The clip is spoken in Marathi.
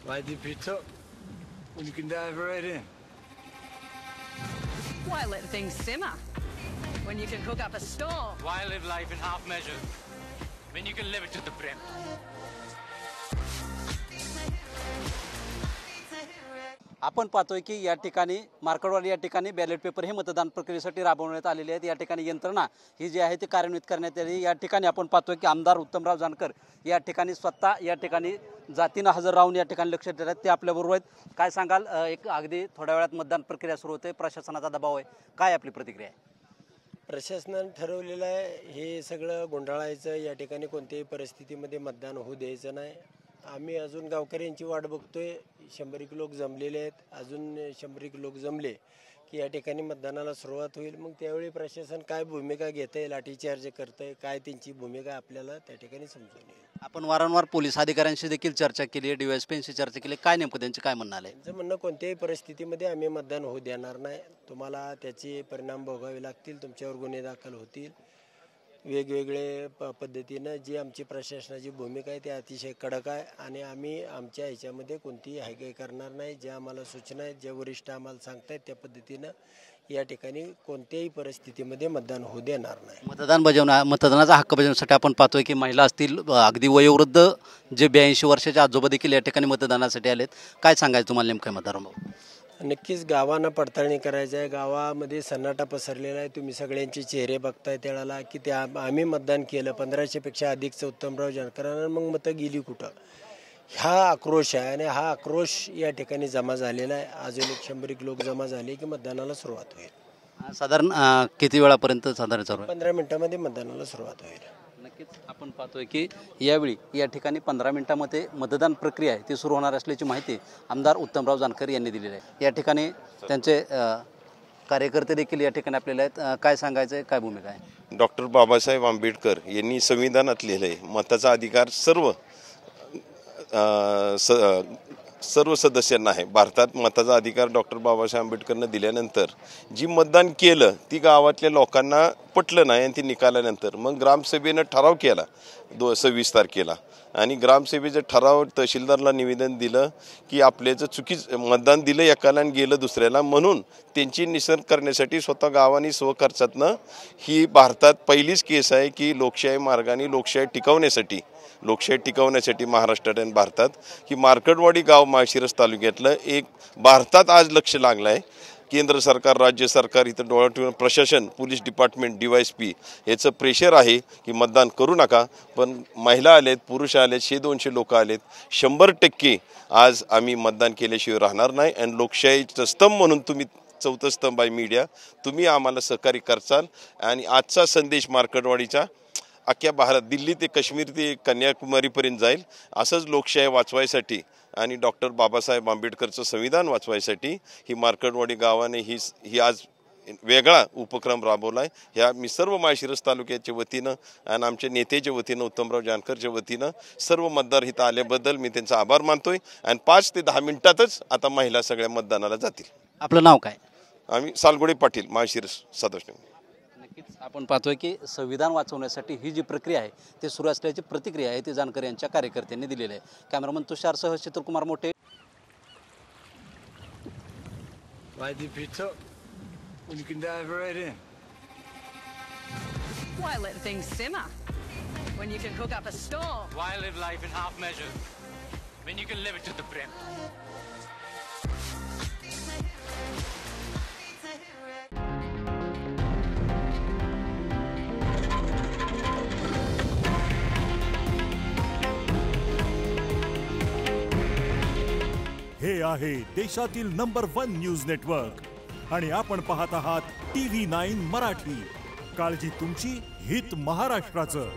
Why dip it up when you can dive right in? Why let things simmer when you can cook up a storm? Why live life in half measures when you can live it to the brim? आपण पाहतोय की या ठिकाणी मार्कडवाडी या ठिकाणी बॅलेट पेपर हे मतदान प्रक्रियेसाठी राबवण्यात आलेले आहेत। या ठिकाणी यंत्रणा ही जी आहे ती कार्यान्वित करण्यात आली। या ठिकाणी आपण पाहतोय की आमदार उत्तमराव जानकर या ठिकाणी स्वतः या ठिकाणी जातीनं हजर राहून या ठिकाणी लक्ष देत आहेत। ते आपल्याबरोबर आहेत। काय सांगाल, एक अगदी थोड्या वेळात मतदान प्रक्रिया सुरू होते, प्रशासनाचा दबाव आहे, काय आपली प्रतिक्रिया आहे? प्रशासनाने ठरवलेलं आहे हे सगळं गोंधळायचं, या ठिकाणी कोणत्याही परिस्थितीमध्ये मतदान होऊ द्यायचं नाही। आम्ही अजून गावकऱ्यांची वाट बघतोय। 100 लोक जमलेले आहेत, अजून 100 लोक जमले की या ठिकाणी मतदानाला सुरुवात होईल। मग त्यावेळी प्रशासन काय भूमिका घेतंय, लाठीचार्ज करतंय, काय त्यांची भूमिका आपल्याला त्या ठिकाणी समजून येईल। आपण वारंवार पोलीस अधिकाऱ्यांशी देखील चर्चा केली आहे, DYSPंशी चर्चा केली, काय नेमकं त्यांचं काय म्हणणं आलंय? त्यांचं म्हणणं कोणत्याही परिस्थितीमध्ये आम्ही मतदान होऊ देणार नाही, तुम्हाला त्याचे परिणाम भोगावे लागतील, तुमच्यावर गुन्हे दाखल होतील। वेगवेगळे पद्धतीनं जी आमची प्रशासनाची भूमिका आहे ती अतिशय कडक आहे आणि आम्ही आमच्या ह्याच्यामध्ये कोणतीही हायगाई करणार नाही। ज्या आम्हाला सूचना आहेत, जे वरिष्ठ आम्हाला सांगतायत त्या पद्धतीनं या ठिकाणी कोणत्याही परिस्थितीमध्ये मतदान होऊ देणार नाही। मतदानाचा हक्क बजावण्यासाठी आपण पाहतोय की महिला असतील, अगदी वयोवृद्ध जे 82 वर्षाचे आजोबा देखील या ठिकाणी मतदानासाठी आलेत। काय सांगायचं तुम्हाला नेमकं मतदारांबाबत? नक्कीच गावांना पडताळणी करायचं आहे। गावामध्ये सन्नाटा पसरलेला आहे, तुम्ही सगळ्यांचे चेहरे बघताय त्याला की ते आम्ही मतदान केलं 1500 पेक्षा अधिकचं उत्तमराव जानकरांना, मग मतं गेली कुठं? हा आक्रोश आहे आणि हा आक्रोश या ठिकाणी जमा झालेला आहे। अजून 100 लोक जमा झाले की मतदानाला सुरुवात होईल। साधारण किती वेळापर्यंत साधारण चालू आहे? 15 मिनिटांमध्ये मतदानाला सुरुवात होईल। नक्कीच आपण पाहतोय की यावेळी या ठिकाणी 15 मिनिटांमध्ये मतदान प्रक्रिया आहे ती सुरू होणार असल्याची माहिती आमदार उत्तमराव जानकर यांनी दिलेली आहे। या ठिकाणी त्यांचे कार्यकर्ते देखील या ठिकाणी आपल्याला आहेत। काय सांगायचं आहे, काय भूमिका आहे? डॉक्टर बाबासाहेब आंबेडकर यांनी संविधानात लिहिलं आहे मताचा अधिकार सर्व सदस्यांना आहे। भारतात मताचा अधिकार डॉक्टर बाबासाहेब आंबेडकरनं दिल्यानंतर जी मतदान केलं ती गावातल्या लोकांना पटलं नाही आणि ती निकालानंतर मग ग्रामसभेनं ठराव केला 26 तारखेला आणि ग्रामसभेचं ठराव तहसीलदारला निवेदन दिलं की आपल्याचं मतदान दिलं एकाला आणि गेलं दुसऱ्याला, म्हणून त्यांची निषेध करण्यासाठी स्वतः गावाने स्वखर्चातनं ही भारतात पहिलीच केस आहे की लोकशाही मार्गाने लोकशाही टिकवण्यासाठी महाराष्ट्रात आणि भारतात की मार्कडवाडी गाव माळशिरस तालुक्यातलं एक भारतात आज लक्ष लागलं आहे। केंद्र सरकार, राज्य सरकार इथं डोळा ठेवून प्रशासन, पोलीस डिपार्टमेंट, DYSP याचं प्रेशर आहे की मतदान करू नका, पण महिला आलेत, पुरुष आलेत, 100-200 लोक आलेत, 100% आज आम्ही मतदान केल्याशिवाय राहणार नाही। आणि लोकशाहीचं स्तंभ म्हणून तुम्ही चौथं स्तंभ आहे मीडिया, तुम्ही आम्हाला सहकार्य करचाल आणि आजचा संदेश मार्कडवाडीचा अख्ख्या भारत, दिल्ली ते काश्मीर ते कन्याकुमारीपर्यंत जाईल। असंच लोकशाही वाचवायसाठी आणि डॉक्टर बाबासाहेब आंबेडकरचं संविधान वाचवायसाठी ही मार्कडवाडी गावाने ही आज वेगळा उपक्रम राबवला आहे। ह्या मी सर्व माळशिरस तालुक्याच्या वतीनं आणि आमच्या नेत्याच्या वतीनं उत्तमराव जानकरच्या वतीनं सर्व मतदार इथं आल्याबद्दल मी त्यांचा आभार मानतोय आणि 5 ते 10 मिनिटातच आता महिला सगळ्या मतदानाला जातील। आपलं नाव काय? आम्ही सालगोडे पाटील, माळशिरस सदस्य। नक्कीच आपण पाहतोय की संविधान वाचवण्यासाठी ही जी प्रक्रिया आहे ते सुरू असल्याची प्रतिक्रिया आहे ती जानकर यांच्या कार्यकर्त्यांनी दिलेली आहे। कॅमेरामन तुषारसह चित्रकुमार मोठे। Why dip it up when you can dive right in? Why let things simmer when you can cook up a storm? Why live life in half measures when you can live it to the brim? हे आहे देशातील नंबर 1 न्यूज नेटवर्क आणि आपण पाहत आहात TV9 मराठी। काळजी तुमची, हित महाराष्ट्राचं।